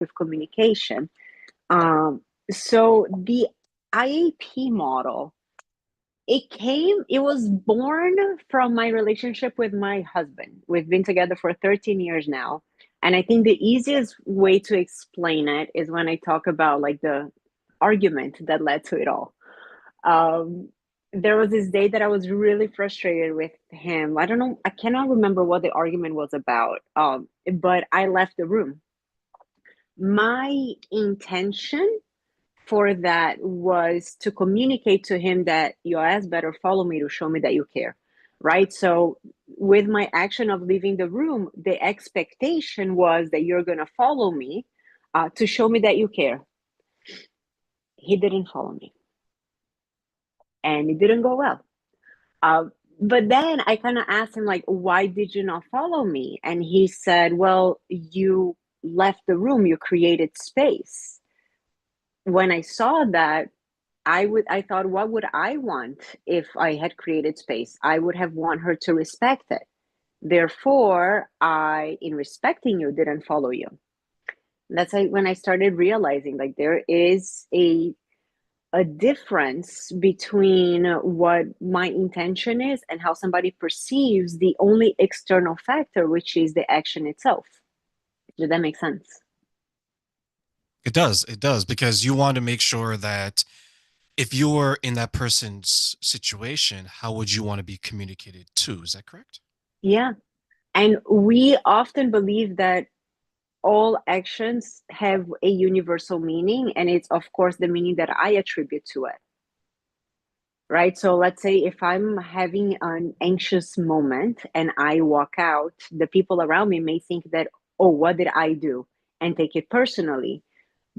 with communication. So the IAP model, it was born from my relationship with my husband. We've been together for 13 years now. And I think the easiest way to explain it is when I talk about like the argument that led to it all. Um, there was this day that I was really frustrated with him. I don't know, I cannot remember what the argument was about. But I left the room. My intention for that was to communicate to him that your ass better follow me to show me that you care, right? So with my action of leaving the room, the expectation was that you're going to follow me to show me that you care. He didn't follow me, and it didn't go well. uh, but then I kind of asked him, like, why did you not follow me? And he said, well, you left the room, you created space. When I saw that, I thought, what would I want if I had created space? I would have want her to respect it. Therefore, I, in respecting you, didn't follow you. That's like when I started realizing like there is a difference between what my intention is and how somebody perceives the only external factor, which is the action itself. Did that make sense? It does, because you want to make sure that if you were in that person's situation, how would you want to be communicated to? Is that correct? Yeah. And we often believe that all actions have a universal meaning, and it's, of course, the meaning that I attribute to it. Right. So let's say if I'm having an anxious moment and I walk out, the people around me may think that, oh, what did I do? And take it personally.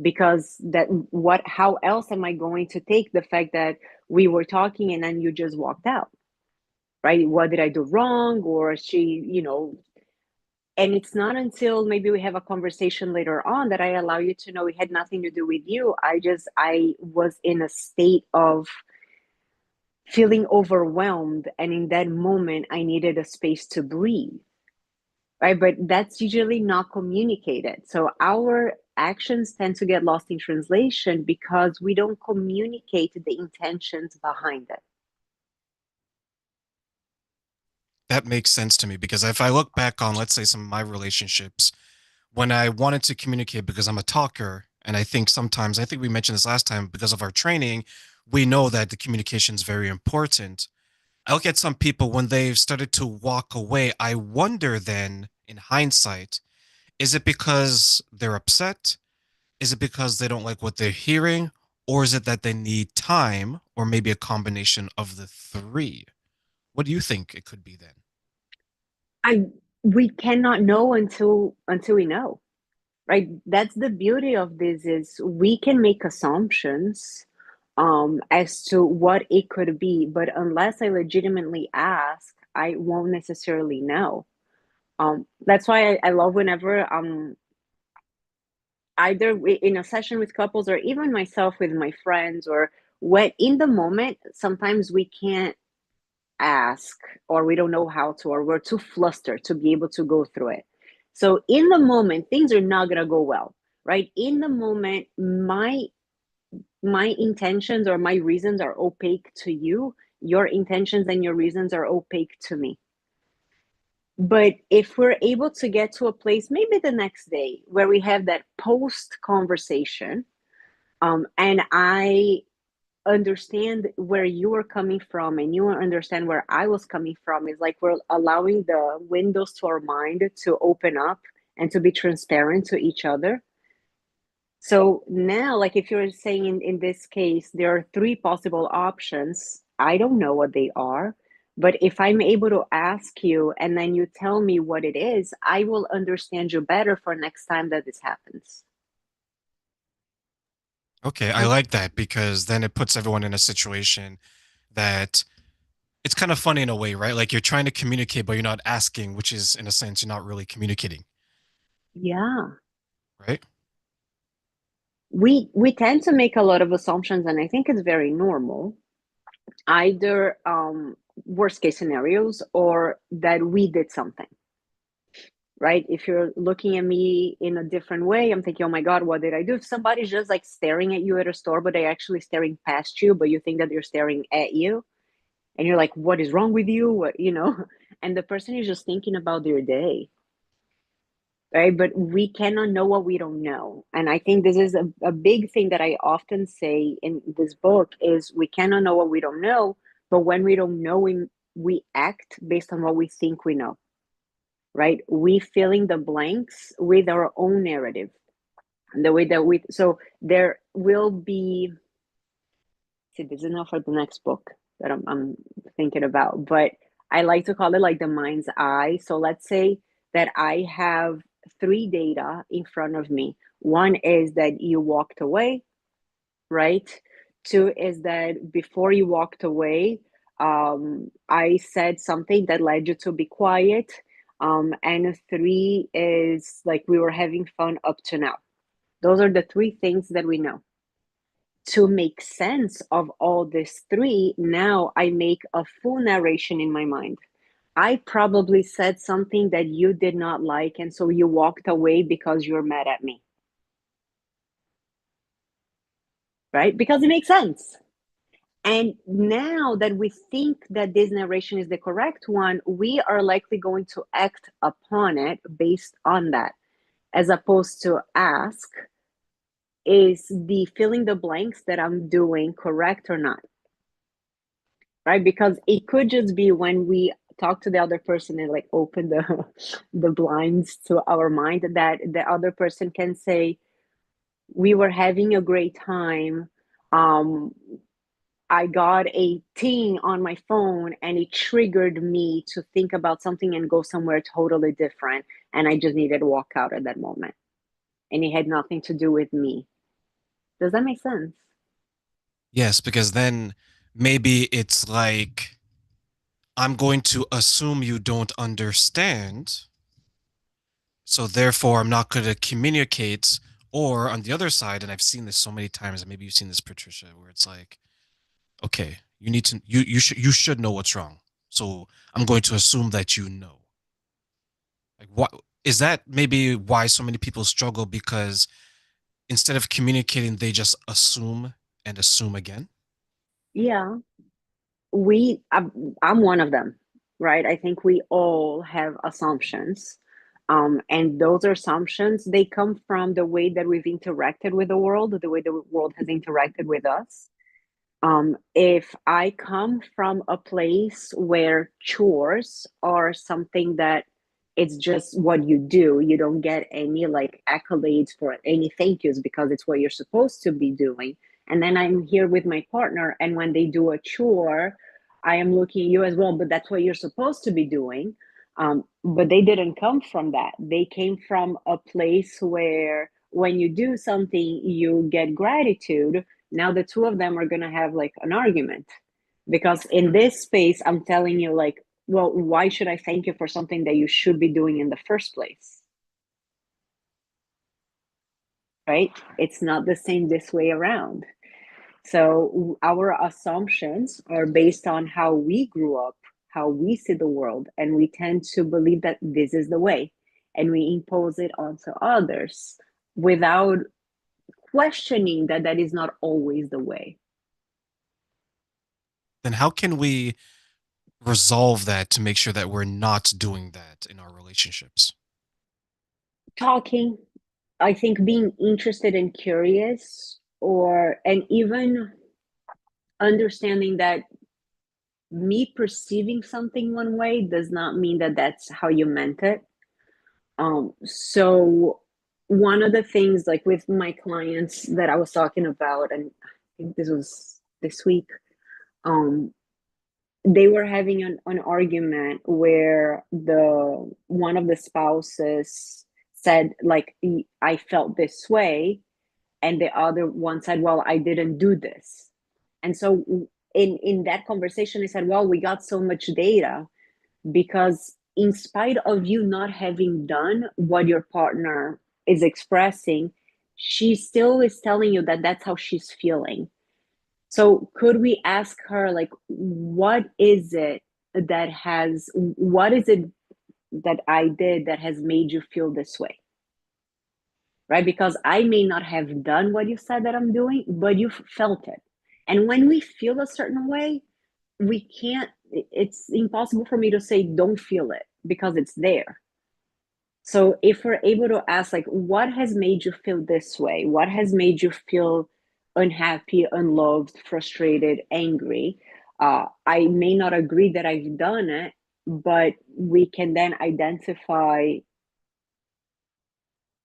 Because that, what, how else am I going to take the fact that we were talking and then you just walked out? Right. What did I do wrong? Or she, and it's not until maybe we have a conversation later on that I allow you to know it had nothing to do with you. I was in a state of feeling overwhelmed, and in that moment I needed a space to breathe, right? But that's usually not communicated, so our actions tend to get lost in translation because we don't communicate the intentions behind it. That makes sense to me, because if I look back on, let's say, some of my relationships, when I wanted to communicate, because I'm a talker, and I think sometimes, I think we mentioned this last time, because of our training, we know that the communication is very important. I look at some people when they've started to walk away. I wonder then, in hindsight, is it because they're upset? Is it because they don't like what they're hearing? Or is it that they need time, or maybe a combination of the three? What do you think it could be then? I We cannot know until we know, right? That's the beauty of this, is we can make assumptions as to what it could be, but unless I legitimately ask, I won't necessarily know. That's why I love whenever either in a session with couples or even myself with my friends, or when in the moment sometimes we can't ask, or we don't know how to, or we're too flustered to be able to go through it. So in the moment things are not going to go well, right? In the moment, my intentions or my reasons are opaque to you, your intentions and your reasons are opaque to me. But if we're able to get to a place, maybe the next day, where we have that post conversation, and I understand where you are coming from and you understand where I was coming from, is like we're allowing the windows to our mind to open up and to be transparent to each other. So now, like if you're saying in this case, there are three possible options. I don't know what they are, but if I'm able to ask you and then you tell me what it is, I will understand you better for next time that this happens. Okay, I That, like that, because then it puts everyone in a situation that it's kind of funny in a way, right? Like you're trying to communicate, but you're not asking, which is, in a sense, you're not really communicating, yeah. right? We tend to make a lot of assumptions, and I think it's very normal. Either worst case scenarios, or that we did something, right? If you're looking at me in a different way, I'm thinking, oh my God, what did I do? If somebody's just like staring at you at a store, but they're actually staring past you, but you think that they're staring at you, and you're like, what is wrong with you? What, and the person is just thinking about their day, right? But we cannot know what we don't know. And I think this is a big thing that I often say in this book is we cannot know what we don't know, but when we don't know, we act based on what we think we know, right? We fill in the blanks with our own narrative. The way that so there will be, see, this is not for the next book that I'm thinking about, but I like to call it like the mind's eye. So let's say that I have three data in front of me. One is that you walked away, right? Two is that before you walked away, I said something that led you to be quiet. And three is like we were having fun up to now. Those are the three things that we know. To make sense of all these three, now I make a full narration in my mind. I probably said something that you did not like, and so you walked away because you're mad at me, right? Because it makes sense. And now that we think that this narration is the correct one, we are likely going to act upon it based on that, as opposed to ask, is the filling the blanks that I'm doing correct or not? Right? Because it could just be when we talk to the other person and like open the the blinds to our mind that the other person can say, we were having a great time. um I got a ting on my phone and it triggered me to think about something and go somewhere totally different, and I just needed to walk out at that moment, and it had nothing to do with me. Does that make sense? Yes, because then maybe it's like I'm going to assume you don't understand. So therefore, I'm not going to communicate. Or on the other side, and I've seen this so many times, and maybe you've seen this, Patricia, where it's like, okay, you should know what's wrong. So I'm going to assume that you know. Like, what is that? Maybe why so many people struggle because instead of communicating, they just assume and assume again. Yeah, we I'm one of them, right? I think we all have assumptions, and those assumptions, they come from the way that we've interacted with the world, the way the world has interacted with us. If I come from a place where chores are something that it's just what you do, you don't get any like accolades for any thank yous because it's what you're supposed to be doing. And then I'm here with my partner, and when they do a chore, I am looking at you as well, but that's what you're supposed to be doing. But they didn't come from that. They came from a place where when you do something, you get gratitude. Now the two of them are going to have like an argument, because in this space I'm telling you like, well, why should I thank you for something that you should be doing in the first place? Right? It's not the same this way around. So our assumptions are based on how we grew up, how we see the world, and we tend to believe that this is the way, and we impose it onto others without questioning that that is not always the way. Then how can we resolve that to make sure that we're not doing that in our relationships? Talking, I think being interested and curious, or and even understanding that me perceiving something one way does not mean that that's how you meant it. So one of the things like with my clients that I was talking about, and I think this was this week, um, they were having an argument where the one of the spouses said like, I felt this way, and the other one said, well, I didn't do this. And so in that conversation I said, well, we got so much data because in spite of you not having done what your partner is expressing, she still is telling you that that's how she's feeling. So could we ask her like, what is it that has, what is it that I did that has made you feel this way, right? Because I may not have done what you said that I'm doing, but you felt it. And when we feel a certain way, we can't, it's impossible for me to say, don't feel it because it's there. So if we're able to ask, like, what has made you feel this way? What has made you feel unhappy, unloved, frustrated, angry? I may not agree that I've done it, but we can then identify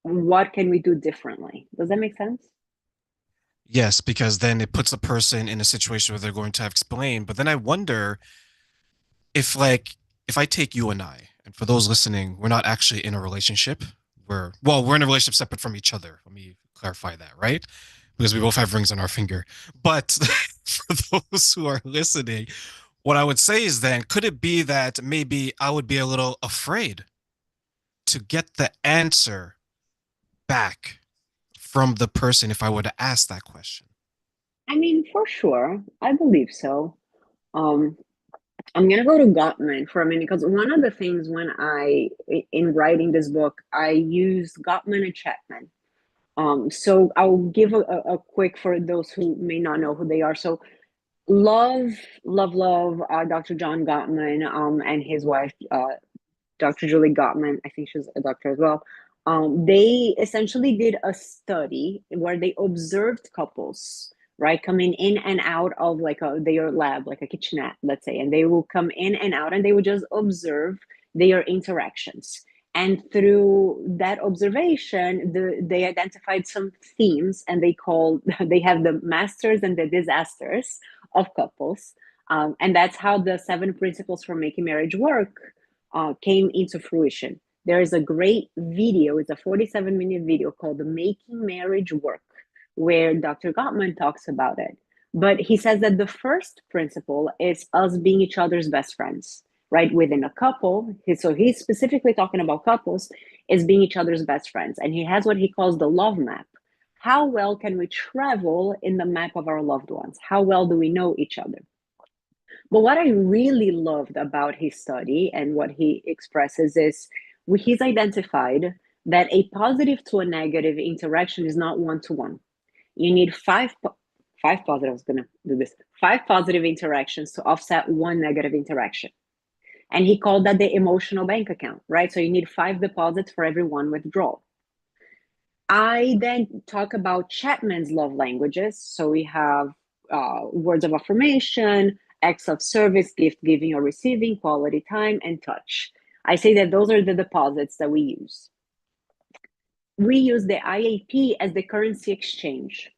what can we do differently. Does that make sense? Yes, because then it puts the person in a situation where they're going to have to explain. But then I wonder if, like, if I take you and I, and for those listening, we're not actually in a relationship. We're in a relationship separate from each other. Let me clarify that, right? Because we both have rings on our finger. But for those who are listening, what I would say is then, could it be that maybe I would be a little afraid to get the answer back from the person if I were to ask that question? I mean, for sure. I believe so. Um, I'm gonna go to Gottman for a minute because one of the things when in writing this book, I used Gottman and Chapman. So I'll give a quick for those who may not know who they are. So love, love, Dr. John Gottman, and his wife, Dr. Julie Gottman, I think she's a doctor as well. They essentially did a study where they observed couples, right, coming in and out of like their lab, like a kitchenette, let's say, and they will come in and out and they would just observe their interactions. And through that observation, they identified some themes and they have the masters and the disasters of couples. And that's how the 7 principles for making marriage work came into fruition. There is a great video, it's a 47-minute video called The Making Marriage Work, where Dr. Gottman talks about it. But he says that the first principle is us being each other's best friends, right? Within a couple. So he's specifically talking about couples, is being each other's best friends. And he has what he calls the love map. How well can we travel in the map of our loved ones? How well do we know each other? But what I really loved about his study and what he expresses is he's identified that a positive to a negative interaction is not one to one. You need five positive. I was gonna do this. 5 positive interactions to offset one negative interaction, and he called that the emotional bank account, right? So you need 5 deposits for every one withdrawal. I then talk about Chapman's love languages. So we have words of affirmation, acts of service, gift giving or receiving, quality time, and touch. I say that those are the deposits that we use. We use the IAP as the currency exchange.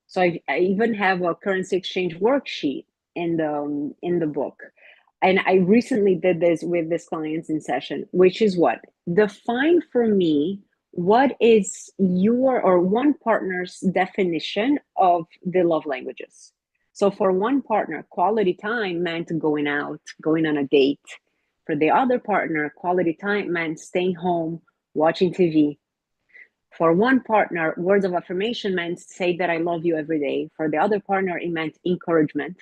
So I even have a currency exchange worksheet in the book. And I recently did this with this clients in session, which is what? Define for me what is your or one partner's definition of the love languages. So for one partner, quality time meant going out, going on a date. For the other partner, quality time meant staying home, watching TV. For one partner, words of affirmation meant say that I love you every day. For the other partner, it meant encouragement,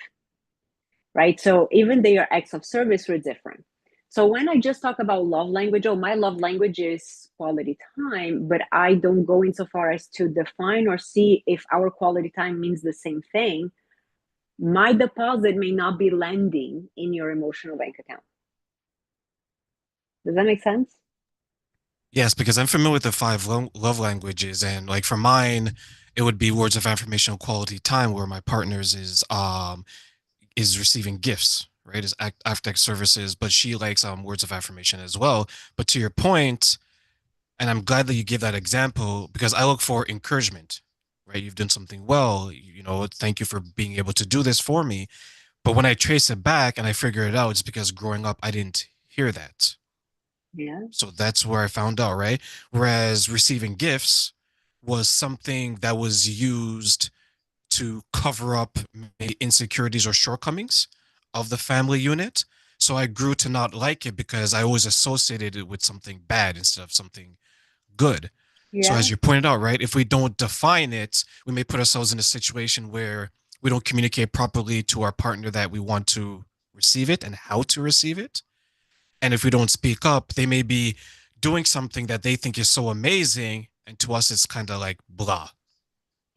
right? So even their acts of service were different. So when I just talk about love language, oh, my love language is quality time, but I don't go insofar as to define or see if our quality time means the same thing. My deposit may not be landing in your emotional bank account. Does that make sense? Yes, because I'm familiar with the five love languages, and like for mine, it would be words of affirmation, quality time, where my partner's is receiving gifts, right? Is act services, but she likes words of affirmation as well. But to your point, and I'm glad that you give that example because I look for encouragement, right? You've done something well, thank you for being able to do this for me. But when I trace it back and I figure it out, it's because growing up I didn't hear that. Yeah. So that's where I found out, right? Whereas receiving gifts was something that was used to cover up insecurities or shortcomings of the family unit. So I grew to not like it because I always associated it with something bad instead of something good. So Yeah. as you pointed out, right, if we don't define it, we may put ourselves in a situation where we don't communicate properly to our partner that we want to receive it and how to receive it. And if we don't speak up, they may be doing something that they think is so amazing. And to us, it's kind of like blah,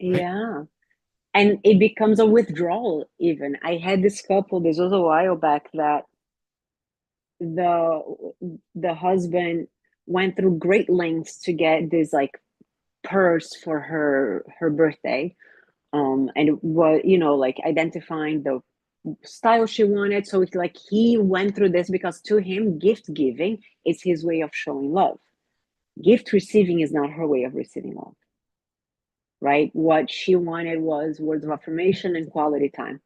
right? Yeah. And it becomes a withdrawal even. I had this couple, this was a while back, that the the husband went through great lengths to get this like purse for her birthday. And what, like identifying the style she wanted. So it's like he went through this because to him, gift giving is his way of showing love. Gift receiving is not her way of receiving love, right? What she wanted was words of affirmation and quality time.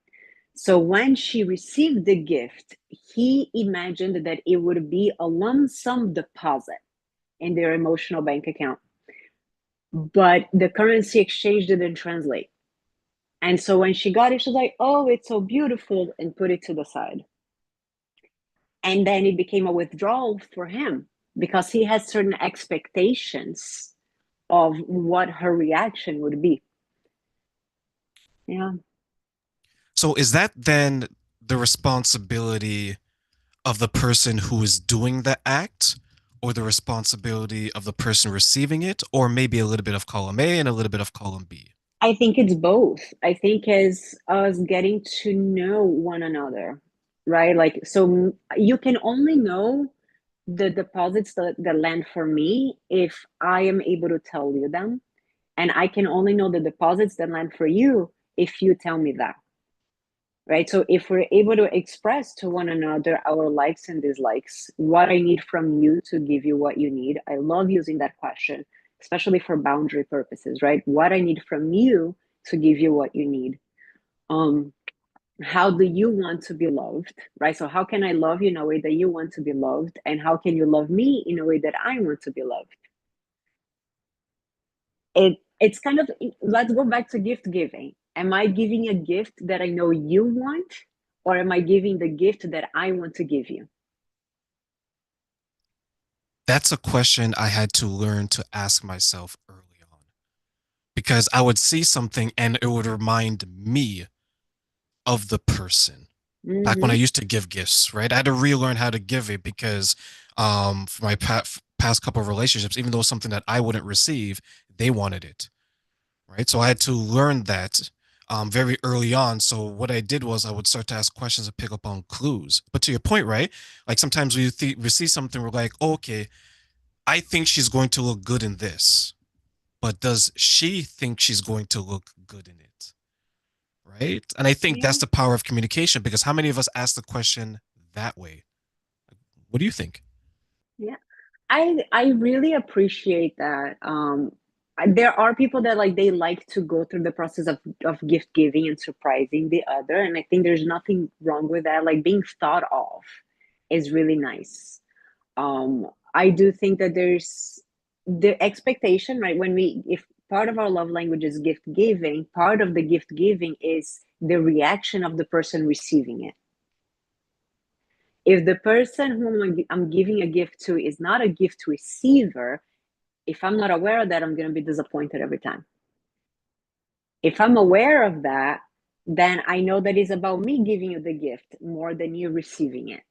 So when she received the gift, he imagined that it would be a lump sum deposit in their emotional bank account. But the currency exchange didn't translate. And so when she got it, she was like, oh, it's so beautiful, and put it to the side. And then it became a withdrawal for him because he has certain expectations of what her reaction would be. Yeah. So is that then the responsibility of the person who is doing the act, or the responsibility of the person receiving it, or maybe a little bit of column A and a little bit of column B? I think it's both. I think as us getting to know one another, right? Like, so you can only know the deposits that land for me if I am able to tell you them. And I can only know the deposits that land for you if you tell me that, right? So if we're able to express to one another our likes and dislikes, what I need from you to give you what you need. I love using that question, especially for boundary purposes, right? What I need from you to give you what you need. Um, how do you want to be loved, right? So how can I love you in a way that you want to be loved? And how can you love me in a way that I want to be loved? It's kind of, let's go back to gift giving. Am I giving a gift that I know you want, or am I giving the gift that I want to give you? That's a question I had to learn to ask myself early on, because I would see something and it would remind me of the person. Back when I Mm-hmm. used to give gifts, right? I had to relearn how to give it because for my past couple of relationships, even though it's something that I wouldn't receive, they wanted it, right? So I had to learn that very early on. So what I did was I would start to ask questions and pick up on clues. But to your point, right? Like sometimes we see something, we're like, oh, okay, I think she's going to look good in this, but does she think she's going to look good in it? Right. And I think Yeah, that's the power of communication, because how many of us ask the question that way? What do you think? yeah. I really appreciate that. There are people that like they like to go through the process of gift giving and surprising the other, and I think there's nothing wrong with that. Like being thought of is really nice. I do think that there's the expectation, right? When we, if part of our love language is gift giving, part of the gift giving is the reaction of the person receiving it. If the person whom I'm giving a gift to is not a gift receiver, if I'm not aware of that, I'm going to be disappointed every time. If I'm aware of that, then I know that it's about me giving you the gift more than you receiving it.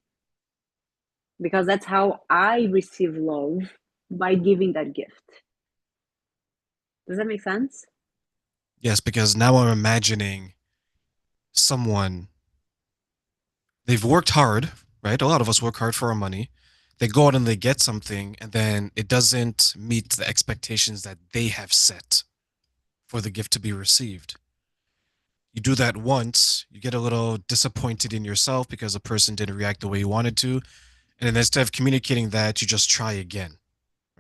Because that's how I receive love, by giving that gift. Does that make sense? Yes, because now I'm imagining someone, they've worked hard, right? A lot of us work hard for our money. They go out and they get something, and then it doesn't meet the expectations that they have set for the gift to be received. You do that once, you get a little disappointed in yourself because the person didn't react the way you wanted to. And then instead of communicating that, you just try again,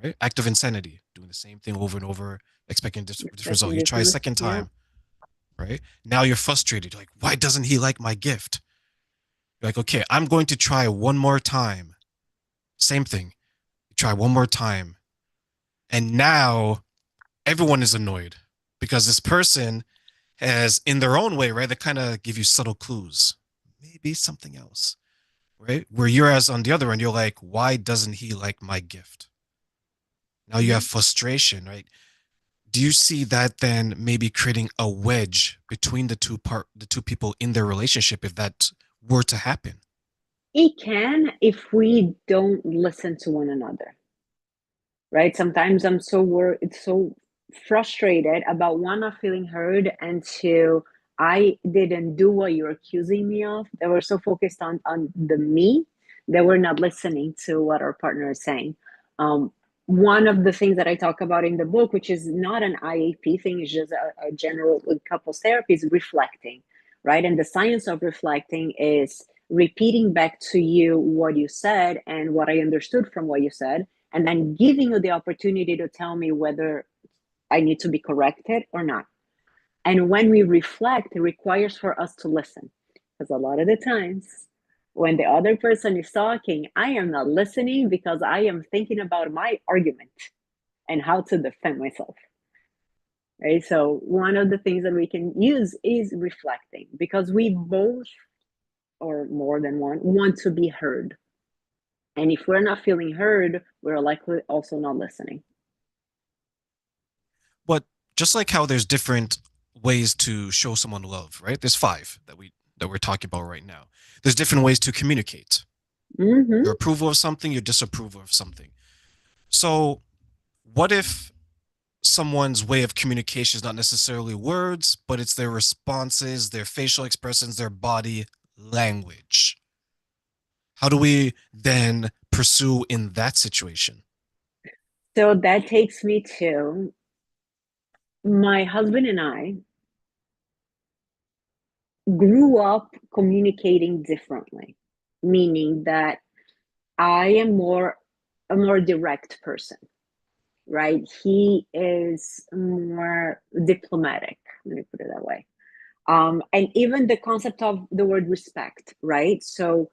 right? Act of insanity, doing the same thing over and over, expecting different result. Expecting You try a different. second Yeah. time, right? Now you're frustrated. You're like, why doesn't he like my gift? You're like, okay, I'm going to try one more time. Same thing. You try one more time. And now everyone is annoyed because this person has, in their own way, right? They kind of give you subtle clues. Maybe something else, right? Where you're, as on the other end, you're like, why doesn't he like my gift? Now you Yeah. have frustration, right? Do you see that then maybe creating a wedge between the two people in their relationship if that were to happen? It can if we don't listen to one another, right? Sometimes I'm so worried, so frustrated about one, not feeling heard, and two, I didn't do what you're accusing me of. They were so focused on the me that we're not listening to what our partner is saying. Um, one of the things that I talk about in the book, which is not an IAP thing, is just a general couples therapy, is reflecting, right? And the science of reflecting is repeating back to you what you said and what I understood from what you said, and then giving you the opportunity to tell me whether I need to be corrected or not. And when we reflect, it requires for us to listen. Because a lot of the times, when the other person is talking, I am not listening because I am thinking about my argument and how to defend myself. Right. So, one of the things that we can use is reflecting because we both, or more than one, want to be heard. And if we're not feeling heard, we're likely also not listening. But just like how there's different ways to show someone love, right? There's five that we're talking about right now. There's different ways to communicate your Mm-hmm. approval of something, your disapproval of something. So, what if someone's way of communication is not necessarily words, but it's their responses, their facial expressions, their body language? How do we then pursue in that situation? So that takes me to my husband and I grew up communicating differently, meaning that I am a more direct person, right? He is more diplomatic, let me put it that way. And even the concept of the word respect, right? So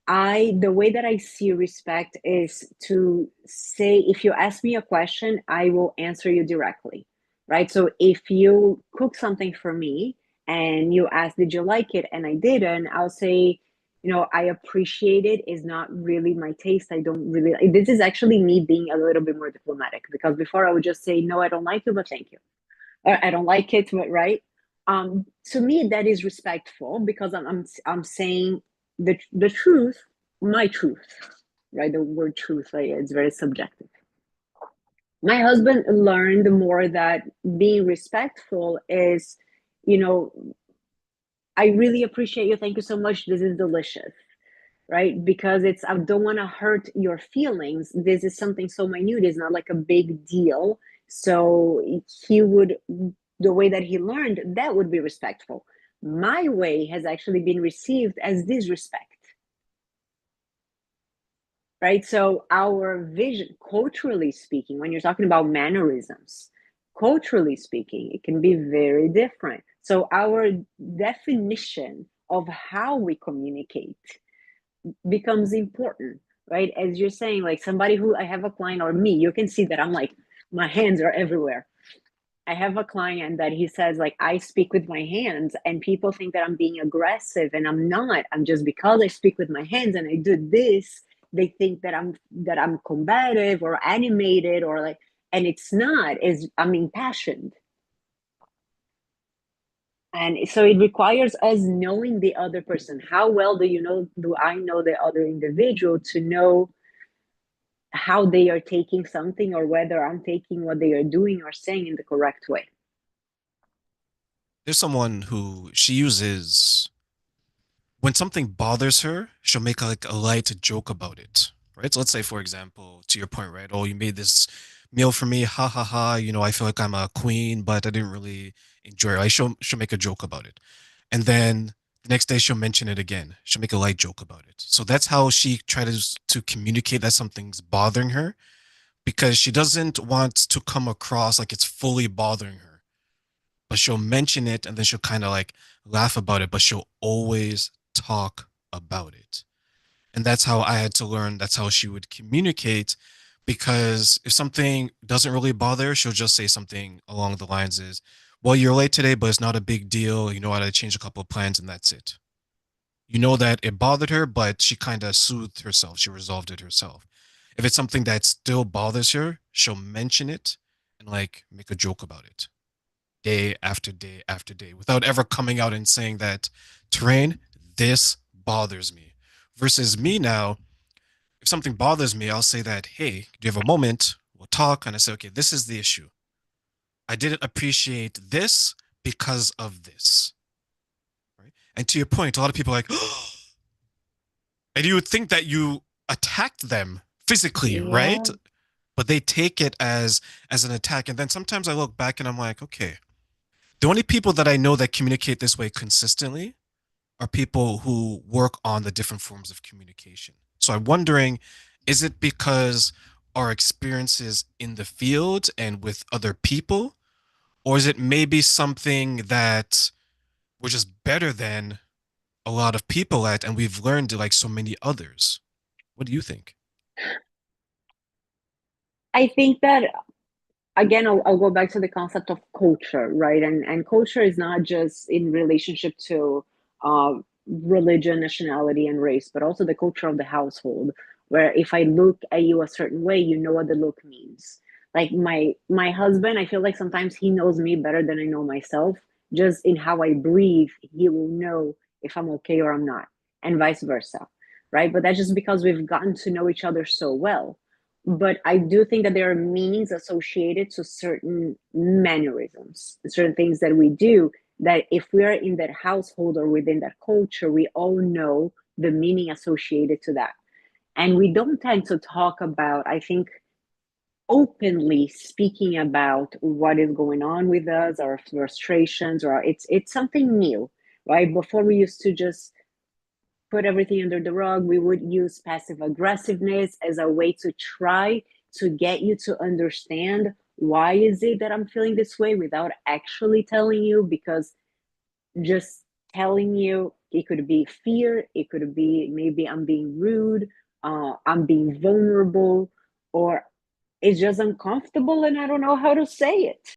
the way that I see respect is to say, if you ask me a question, I will answer you directly, right? So if you cook something for me and you ask, did you like it? And I didn't, I'll say, I appreciate it. Is not really my taste. I don't really, this is actually me being a little bit more diplomatic because before I would just say, no, I don't like it, but thank you. Or I don't like it, but right. To me, that is respectful because I'm saying the truth, my truth, right? The word truth, like, it's very subjective. My husband learned more that being respectful is, you know, I really appreciate you. Thank you so much. This is delicious, right? Because I don't want to hurt your feelings. This is something so minute, it's not like a big deal. So he would, the way that he learned, that would be respectful. My way has actually been received as disrespect, right? So our vision, culturally speaking, when you're talking about mannerisms, culturally speaking, it can be very different. So our definition of how we communicate becomes important, right? As you're saying, like somebody who I have a client or me, you can see that I'm like, my hands are everywhere. I have a client that he says, like, I speak with my hands, and people think that I'm being aggressive, and I'm not. I'm just because I speak with my hands and I do this, they think that I'm combative or animated or like, and it's not. Is I'm impassioned. And so it requires us knowing the other person. How well do I know the other individual to know how they are taking something or whether I'm taking what they are doing or saying in the correct way. There's someone who she uses when something bothers her, she'll make like a light joke about it, right? So let's say, for example, to your point, right? Oh, you made this meal for me, ha ha ha. I feel like I'm a queen, but I didn't really enjoy it. She'll make a joke about it, and then the next day she'll mention it again. She'll make a light joke about it. So that's how she tries to communicate that something's bothering her because she doesn't want to come across like it's fully bothering her, but she'll mention it and then she'll kind of like laugh about it, but she'll always talk about it. And that's how I had to learn. That's how she would communicate. Because if something doesn't really bother her, she'll just say something along the lines is, well, you're late today, but it's not a big deal. You know how to change a couple of plans and that's it. You know that it bothered her, but she kind of soothed herself. She resolved it herself. If it's something that still bothers her, she'll mention it and like make a joke about it day after day after day without ever coming out and saying that terrain, this bothers me. Versus me now, if something bothers me, I'll say that, hey, do you have a moment? We'll talk. And I say, okay, this is the issue. I didn't appreciate this because of this. Right. And to your point, a lot of people are like, and you would think that you attacked them physically, right? Yeah, But they take it as an attack. And then sometimes I look back and I'm like, okay, the only people that I know that communicate this way consistently are people who work on the different forms of communication. So I'm wondering, is it because our experiences in the field and with other people, or is it maybe something that we're just better than a lot of people at and we've learned like so many others? What do you think? I think that again, I'll go back to the concept of culture, right? And culture is not just in relationship to uh, religion, nationality, and race, but also the culture of the household. Where if I look at you a certain way, you know what the look means. Like my husband, I feel like sometimes he knows me better than I know myself. Just in how I breathe, he will know if I'm okay or I'm not, and vice versa, right? But that's just because we've gotten to know each other so well. But I do think that there are meanings associated to certain mannerisms, certain things that we do, that if we are in that household or within that culture, we all know the meaning associated to that. And we don't tend to talk about, I think, openly speaking about what is going on with us, our frustrations, or it's something new, right? Before we used to just put everything under the rug. We would use passive aggressiveness as a way to try to get you to understand why is it that I'm feeling this way without actually telling you, because just telling you, it could be fear, it could be maybe I'm being rude, I'm being vulnerable, or it's just uncomfortable and I don't know how to say it.